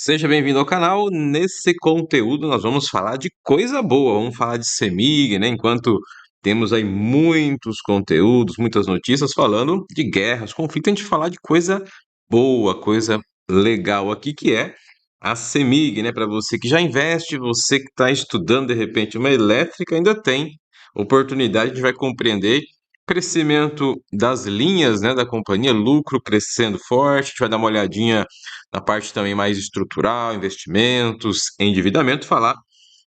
Seja bem-vindo ao canal. Nesse conteúdo nós vamos falar de coisa boa, vamos falar de CEMIG, né? Enquanto temos aí muitos conteúdos, muitas notícias falando de guerras, conflitos, a gente falar de coisa boa, coisa legal aqui, que é a CEMIG, né? Para você que já investe, você que está estudando de repente uma elétrica, ainda tem oportunidade, a gente vai compreender crescimento das linhas, né, da companhia, lucro crescendo forte, a gente vai dar uma olhadinha na parte também mais estrutural, investimentos, endividamento, falar.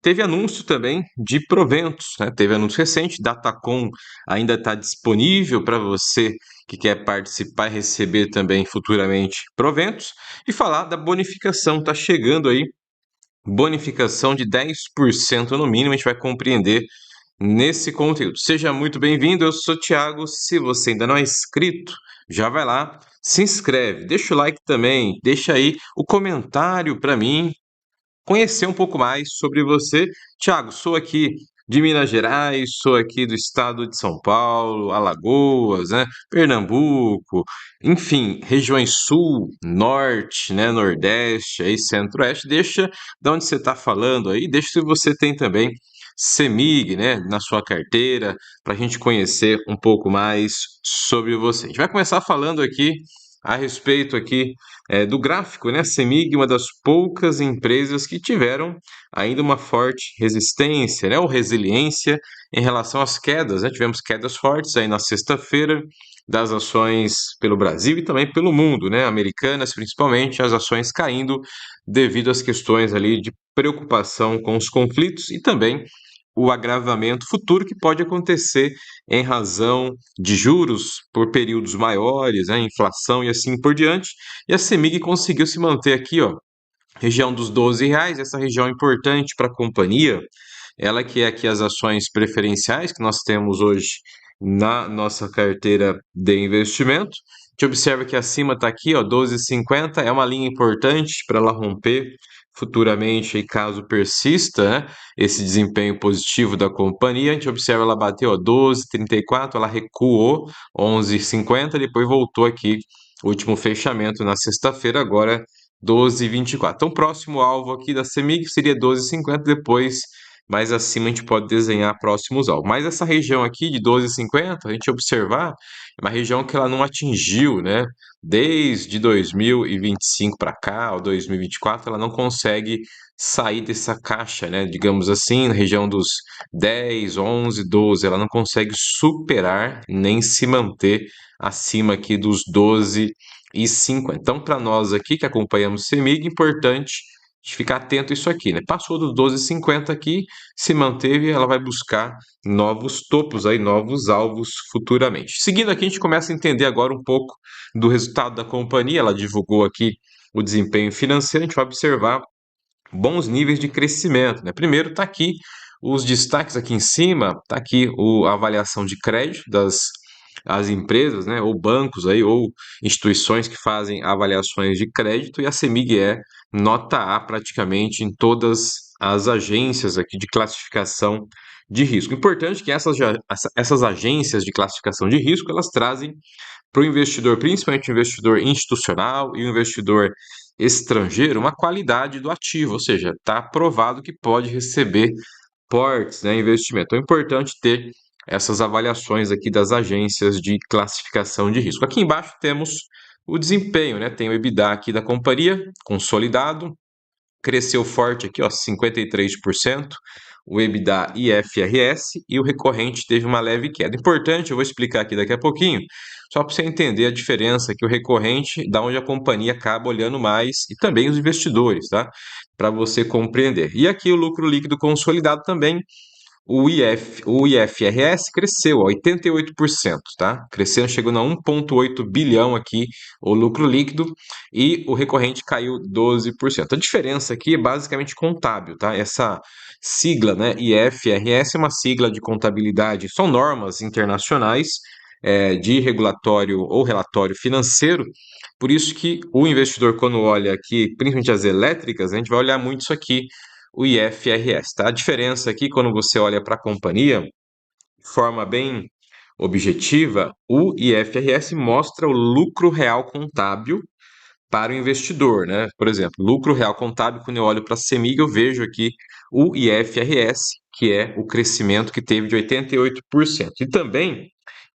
Teve anúncio também de proventos, né? Teve anúncio recente, Datacom ainda está disponível para você que quer participar e receber também futuramente proventos. E falar da bonificação, está chegando aí, bonificação de 10% no mínimo, a gente vai compreender nesse conteúdo. Seja muito bem-vindo, eu sou o Thiago. Se você ainda não é inscrito, já vai lá, se inscreve, deixa o like também, deixa aí o comentário para mim conhecer um pouco mais sobre você. Thiago, sou aqui de Minas Gerais, sou aqui do estado de São Paulo, Alagoas, né, Pernambuco, enfim, regiões sul, norte, né, nordeste, aí centro-oeste. Deixa de onde você está falando aí, deixa se você tem também CEMIG, né, na sua carteira, para a gente conhecer um pouco mais sobre você. A gente vai começar falando aqui a respeito aqui do gráfico, né? A CEMIG, uma das poucas empresas que tiveram ainda uma forte resistência, né? Ou resiliência em relação às quedas, né? Tivemos quedas fortes aí na sexta-feira das ações pelo Brasil e também pelo mundo, né? Americanas, principalmente, as ações caindo devido às questões ali de preocupação com os conflitos e também o agravamento futuro que pode acontecer em razão de juros por períodos maiores, né, inflação e assim por diante. E a CEMIG conseguiu se manter aqui, ó, região dos R$ 12, essa região importante para a companhia, ela que é aqui as ações preferenciais que nós temos hoje na nossa carteira de investimento. A gente observa que acima está aqui, ó, 12,50, é uma linha importante para ela romper futuramente, e caso persista, né, esse desempenho positivo da companhia. A gente observa ela bateu, ó, 12,34, ela recuou 11,50, depois voltou aqui, último fechamento na sexta-feira, agora 12,24. Então, próximo alvo aqui da CEMIG seria 12,50, depois mais acima a gente pode desenhar próximos alvos. Mas essa região aqui de 12,50, a gente observar, é uma região que ela não atingiu, né? Desde 2025 para cá, ou 2024, ela não consegue sair dessa caixa, né? Digamos assim, na região dos 10, 11, 12, ela não consegue superar nem se manter acima aqui dos 12,50. Então, para nós aqui que acompanhamos CEMIG, importante a gente ficar atento a isso aqui, né? Passou dos 12,50 aqui, se manteve, ela vai buscar novos topos aí, novos alvos futuramente. Seguindo aqui, a gente começa a entender agora um pouco do resultado da companhia. Ela divulgou aqui o desempenho financeiro, a gente vai observar bons níveis de crescimento, né? Primeiro está aqui os destaques aqui em cima, está aqui a avaliação de crédito das as empresas, né, ou bancos aí, ou instituições que fazem avaliações de crédito, e a CEMIG é nota A praticamente em todas as agências aqui de classificação de risco. Importante que essas agências de classificação de risco, elas trazem para o investidor, principalmente o investidor institucional e o investidor estrangeiro, uma qualidade do ativo, ou seja, está provado que pode receber portes, né, investimento. Então é importante ter essas avaliações aqui das agências de classificação de risco. Aqui embaixo temos o desempenho, né? Tem o EBITDA aqui da companhia, consolidado, cresceu forte aqui, ó, 53%, o EBITDA IFRS, e o recorrente teve uma leve queda. Importante, eu vou explicar aqui daqui a pouquinho, só para você entender a diferença que o recorrente, da onde a companhia acaba olhando mais, e também os investidores, tá? Para você compreender. E aqui o lucro líquido consolidado também, o IFRS cresceu, ó, 88%, tá? Crescendo, chegando a 1,8 bilhão aqui o lucro líquido, e o recorrente caiu 12%. A diferença aqui é basicamente contábil, tá? Essa sigla, né, IFRS, é uma sigla de contabilidade, são normas internacionais de regulatório ou relatório financeiro. Por isso que o investidor, quando olha aqui, principalmente as elétricas, a gente vai olhar muito isso aqui, o IFRS, tá? A diferença aqui, quando você olha para a companhia, de forma bem objetiva, o IFRS mostra o lucro real contábil para o investidor, né? Por exemplo, lucro real contábil, quando eu olho para a CEMIG, eu vejo aqui o IFRS, que é o crescimento que teve de 88%. E também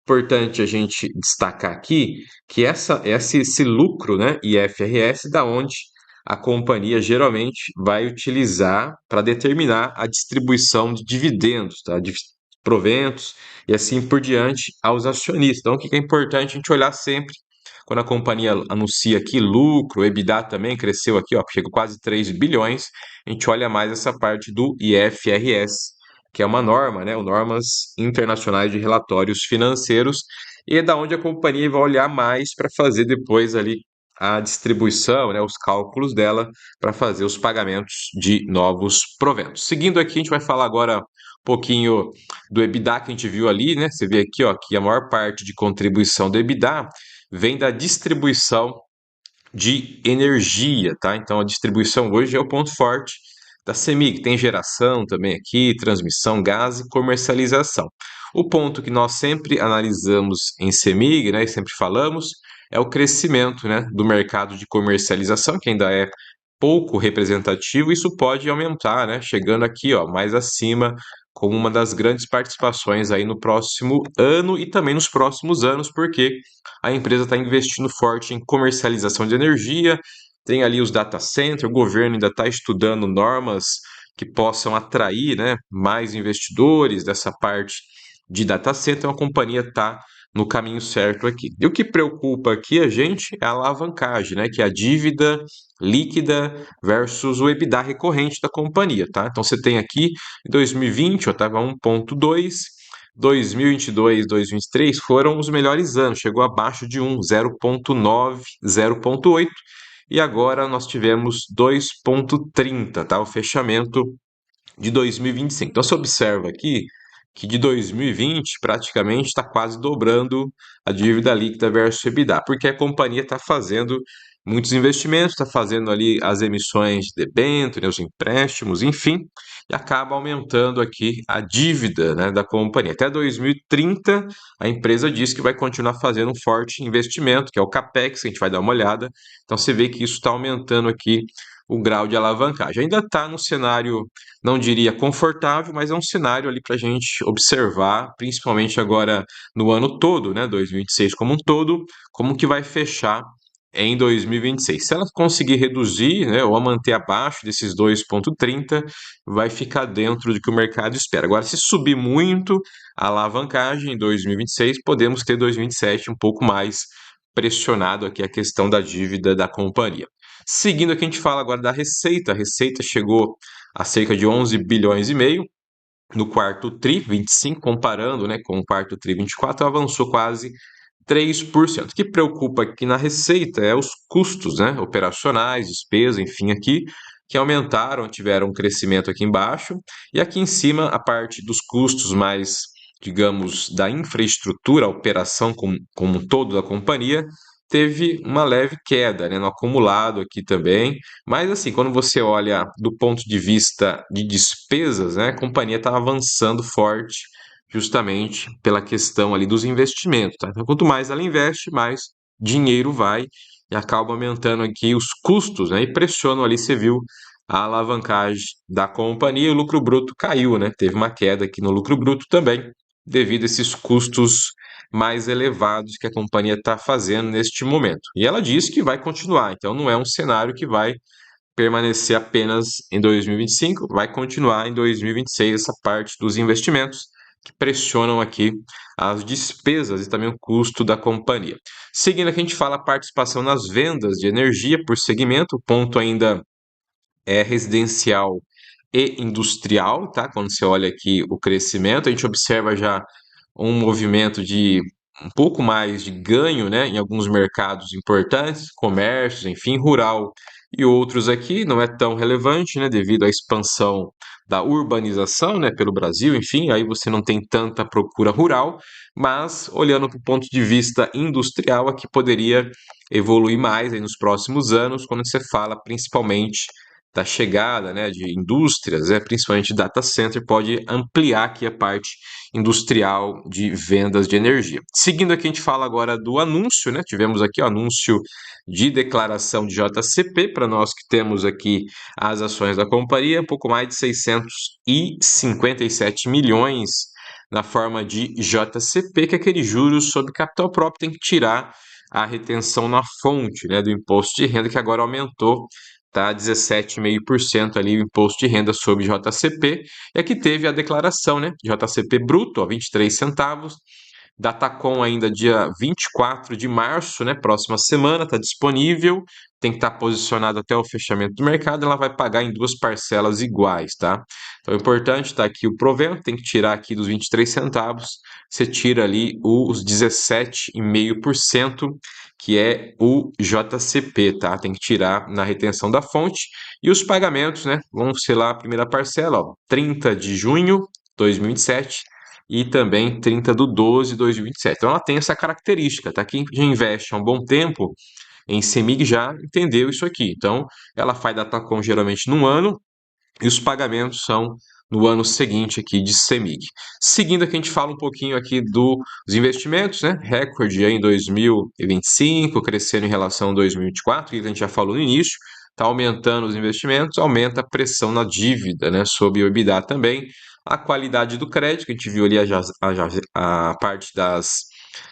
importante a gente destacar aqui que esse lucro, né, IFRS, da onde a companhia geralmente vai utilizar para determinar a distribuição de dividendos, tá? De proventos e assim por diante aos acionistas. Então, o que é importante a gente olhar sempre quando a companhia anuncia aqui lucro, o EBITDA também cresceu aqui, ó, chegou quase 3 bilhões, a gente olha mais essa parte do IFRS, que é uma norma, né, o Normas Internacionais de Relatórios Financeiros, e é da onde a companhia vai olhar mais para fazer depois ali a distribuição, né, os cálculos dela para fazer os pagamentos de novos proventos. Seguindo aqui, a gente vai falar agora um pouquinho do EBITDA que a gente viu ali, né? Você vê aqui, ó, que a maior parte de contribuição do EBITDA vem da distribuição de energia, tá? Então a distribuição hoje é o ponto forte da CEMIG. Tem geração também aqui, transmissão, gás e comercialização. O ponto que nós sempre analisamos em CEMIG, né, e sempre falamos, é o crescimento, né, do mercado de comercialização, que ainda é pouco representativo. Isso pode aumentar, né, chegando aqui, ó, mais acima, como uma das grandes participações aí no próximo ano e também nos próximos anos, porque a empresa está investindo forte em comercialização de energia, tem ali os data centers, o governo ainda está estudando normas que possam atrair, né, mais investidores dessa parte de data center, então a companhia está no caminho certo aqui. E o que preocupa aqui a gente é a alavancagem, né, que é a dívida líquida versus o EBITDA recorrente da companhia, tá? Então você tem aqui em 2020, estava 1,2, 2022, 2023 foram os melhores anos, chegou abaixo de 1, 0,9, 0,8 e agora nós tivemos 2,30, tá? O fechamento de 2025. Então, você observa aqui que de 2020 praticamente está quase dobrando a dívida líquida versus EBITDA, porque a companhia está fazendo muitos investimentos, está fazendo ali as emissões de debênture, os empréstimos, enfim, e acaba aumentando aqui a dívida, né, da companhia. Até 2030, a empresa diz que vai continuar fazendo um forte investimento, que é o CAPEX, que a gente vai dar uma olhada. Então, você vê que isso está aumentando aqui o grau de alavancagem. Ainda está no cenário, não diria confortável, mas é um cenário ali para a gente observar, principalmente agora no ano todo, né, 2026 como um todo, como que vai fechar em 2026. Se ela conseguir reduzir, né, ou a manter abaixo desses 2,30, vai ficar dentro do que o mercado espera. Agora, se subir muito a alavancagem em 2026, podemos ter 2027 um pouco mais pressionado aqui a questão da dívida da companhia. Seguindo aqui, a gente fala agora da receita. A receita chegou a cerca de 11 bilhões e meio no quarto TRI 25, comparando, né, com o quarto TRI 24, avançou quase 3%. O que preocupa aqui na receita é os custos, né, operacionais, despesa, enfim, aqui, que aumentaram, tiveram um crescimento aqui embaixo, e aqui em cima a parte dos custos mais, digamos, da infraestrutura, a operação como um todo da companhia, teve uma leve queda, né, no acumulado aqui também, mas assim, quando você olha do ponto de vista de despesas, né, a companhia está avançando forte justamente pela questão ali dos investimentos, tá? Então, quanto mais ela investe, mais dinheiro vai e acaba aumentando aqui os custos, né? E pressionam ali, você viu a alavancagem da companhia, e o lucro bruto caiu, né? Teve uma queda aqui no lucro bruto também, devido a esses custos mais elevados que a companhia está fazendo neste momento. E ela diz que vai continuar, então não é um cenário que vai permanecer apenas em 2025, vai continuar em 2026 essa parte dos investimentos que pressionam aqui as despesas e também o custo da companhia. Seguindo aqui, a gente fala a participação nas vendas de energia por segmento, o ponto ainda é residencial e industrial, tá? Quando você olha aqui o crescimento, a gente observa já um movimento de um pouco mais de ganho, né, em alguns mercados importantes, comércios, enfim, rural e outros aqui não é tão relevante, né, devido à expansão da urbanização, né, pelo Brasil, enfim, aí você não tem tanta procura rural, mas olhando para o ponto de vista industrial, aqui poderia evoluir mais aí nos próximos anos, quando você fala principalmente da chegada, né, de indústrias, principalmente data center, pode ampliar aqui a parte industrial de vendas de energia. Seguindo aqui, a gente fala agora do anúncio, né? Tivemos aqui o anúncio de declaração de JCP, para nós que temos aqui as ações da companhia, um pouco mais de 657 milhões na forma de JCP, que é aquele juros sobre capital próprio, tem que tirar a retenção na fonte, né, do imposto de renda, que agora aumentou, tá 17,5% ali o imposto de renda sobre JCP. E aqui teve a declaração, né, JCP bruto, ó, 23 centavos. Datacom ainda dia 24 de março, né? Próxima semana, está disponível. Tem que estar posicionado até o fechamento do mercado. Ela vai pagar em duas parcelas iguais, tá? Então é importante, tá aqui o provento, tem que tirar aqui dos 23 centavos. Você tira ali os 17,5%, que é o JCP, tá? Tem que tirar na retenção da fonte. E os pagamentos, né? Vão ser lá a primeira parcela, ó, 30 de junho de 2027 e também 30/12/2027. Então ela tem essa característica, tá? Quem já investe há um bom tempo em CEMIG já entendeu isso aqui. Então ela faz Datacom geralmente num ano e os pagamentos são no ano seguinte aqui de CEMIG. Seguindo aqui, a gente fala um pouquinho aqui dos investimentos, né? Recorde aí em 2025, crescendo em relação a 2024, que a gente já falou no início, está aumentando os investimentos, aumenta a pressão na dívida, né? Sobre o EBITDA também. A qualidade do crédito, que a gente viu ali a parte das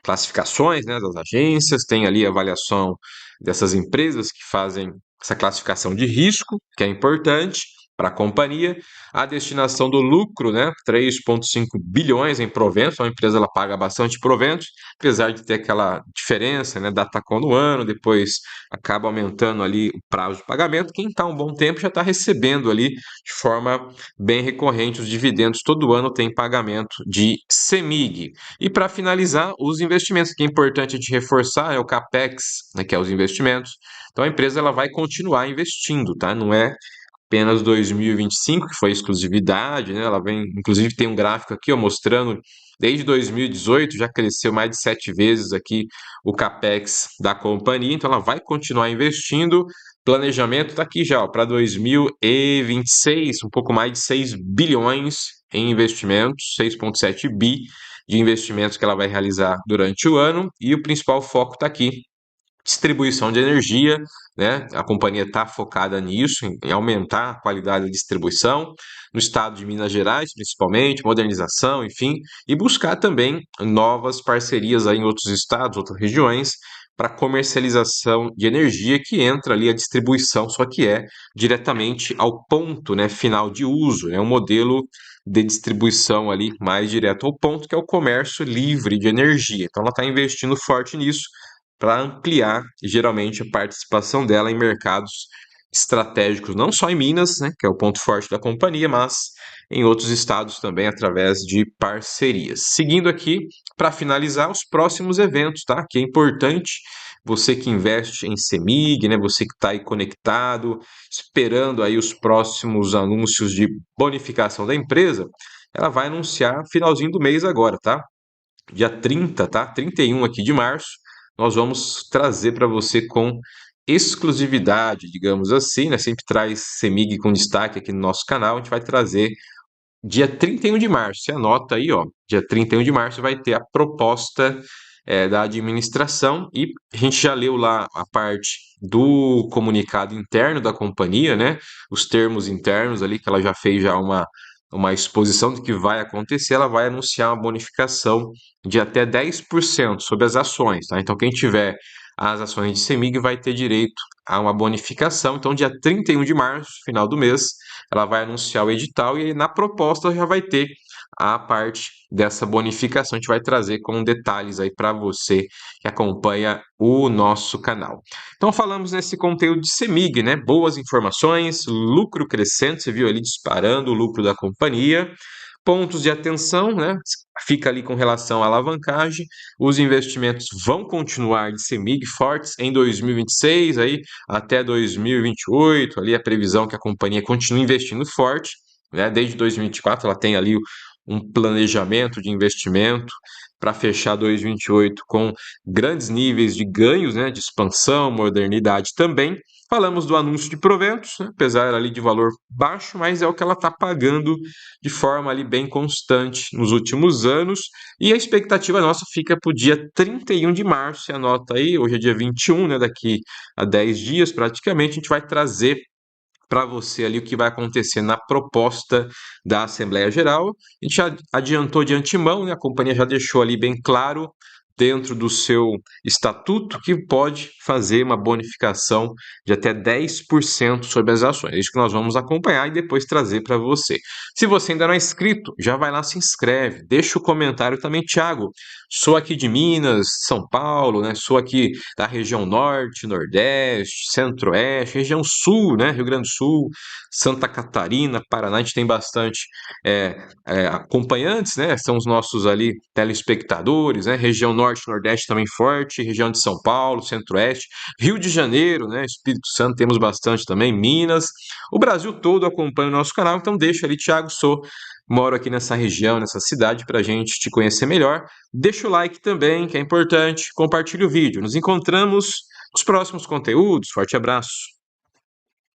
classificações, né? Das agências, tem ali a avaliação dessas empresas que fazem essa classificação de risco, que é importante para a companhia, a destinação do lucro, né, 3,5 bilhões em proventos, a empresa ela paga bastante proventos, apesar de ter aquela diferença, né, Datacom no ano, depois acaba aumentando ali o prazo de pagamento, quem está um bom tempo já está recebendo ali de forma bem recorrente os dividendos, todo ano tem pagamento de CEMIG. E para finalizar, os investimentos, que é importante a gente reforçar, é o CAPEX, né, que é os investimentos, então a empresa ela vai continuar investindo, tá? Não é apenas 2025, que foi exclusividade, né? Ela vem, inclusive tem um gráfico aqui, ó, mostrando desde 2018 já cresceu mais de 7 vezes aqui o capex da companhia, então ela vai continuar investindo. Planejamento está aqui já para 2026, um pouco mais de 6 bilhões em investimentos, 6,7 bi de investimentos que ela vai realizar durante o ano, e o principal foco está aqui: distribuição de energia, né? A companhia está focada nisso, em aumentar a qualidade da distribuição, no estado de Minas Gerais, principalmente, modernização, enfim, e buscar também novas parcerias aí em outros estados, outras regiões, para comercialização de energia, que entra ali a distribuição, só que é diretamente ao ponto, né, final de uso, é um modelo de distribuição ali mais direto ao ponto, que é o comércio livre de energia. Então ela está investindo forte nisso, para ampliar geralmente a participação dela em mercados estratégicos, não só em Minas, né, que é o ponto forte da companhia, mas em outros estados também através de parcerias. Seguindo aqui, para finalizar, os próximos eventos, tá? Que é importante você que investe em CEMIG, né, você que está aí conectado, esperando aí os próximos anúncios de bonificação da empresa, ela vai anunciar finalzinho do mês agora, tá? Dia 30, tá? 31 aqui de março, nós vamos trazer para você com exclusividade, digamos assim, né? Sempre traz CEMIG com destaque aqui no nosso canal. A gente vai trazer dia 31 de março. Você anota aí, ó. Dia 31 de março vai ter a proposta da administração, e a gente já leu lá a parte do comunicado interno da companhia, né? Os termos internos ali, que ela já fez já uma exposição do que vai acontecer. Ela vai anunciar uma bonificação de até 10% sobre as ações, tá? Então quem tiver as ações de CEMIG vai ter direito a uma bonificação. Então dia 31 de março, final do mês, ela vai anunciar o edital, e na proposta já vai ter a parte dessa bonificação. A gente vai trazer com detalhes aí para você que acompanha o nosso canal. Então falamos nesse conteúdo de CEMIG, né? Boas informações, lucro crescente, você viu ali disparando o lucro da companhia. Pontos de atenção, né? Fica ali com relação à alavancagem. Os investimentos vão continuar de CEMIG fortes em 2026 aí até 2028. Ali a previsão que a companhia continue investindo forte, né? Desde 2024 ela tem ali um planejamento de investimento para fechar 2028 com grandes níveis de ganhos, né, de expansão, modernidade também. Falamos do anúncio de proventos, né, apesar ali de valor baixo, mas é o que ela está pagando de forma ali bem constante nos últimos anos. E a expectativa nossa fica para o dia 31 de março, você anota aí, hoje é dia 21, né, daqui a 10 dias praticamente, a gente vai trazer para você ali o que vai acontecer na proposta da Assembleia Geral. A gente já adiantou de antemão, né? A companhia já deixou ali bem claro dentro do seu estatuto que pode fazer uma bonificação de até 10% sobre as ações. É isso que nós vamos acompanhar e depois trazer para você. Se você ainda não é inscrito, já vai lá, se inscreve, deixa o comentário também, Thiago. Sou aqui de Minas, São Paulo, né? Sou aqui da região norte, nordeste, centro-oeste, região sul, né? Rio Grande do Sul, Santa Catarina, Paraná, a gente tem bastante acompanhantes, né? São os nossos ali telespectadores, né? Região norte, nordeste também forte, região de São Paulo, centro-oeste, Rio de Janeiro, né? Espírito Santo temos bastante também, Minas, o Brasil todo acompanha o nosso canal, então deixa ali, Thiago, moro aqui nessa região, nessa cidade, para a gente te conhecer melhor. Deixa o like também, que é importante. Compartilhe o vídeo. Nos encontramos nos próximos conteúdos. Forte abraço.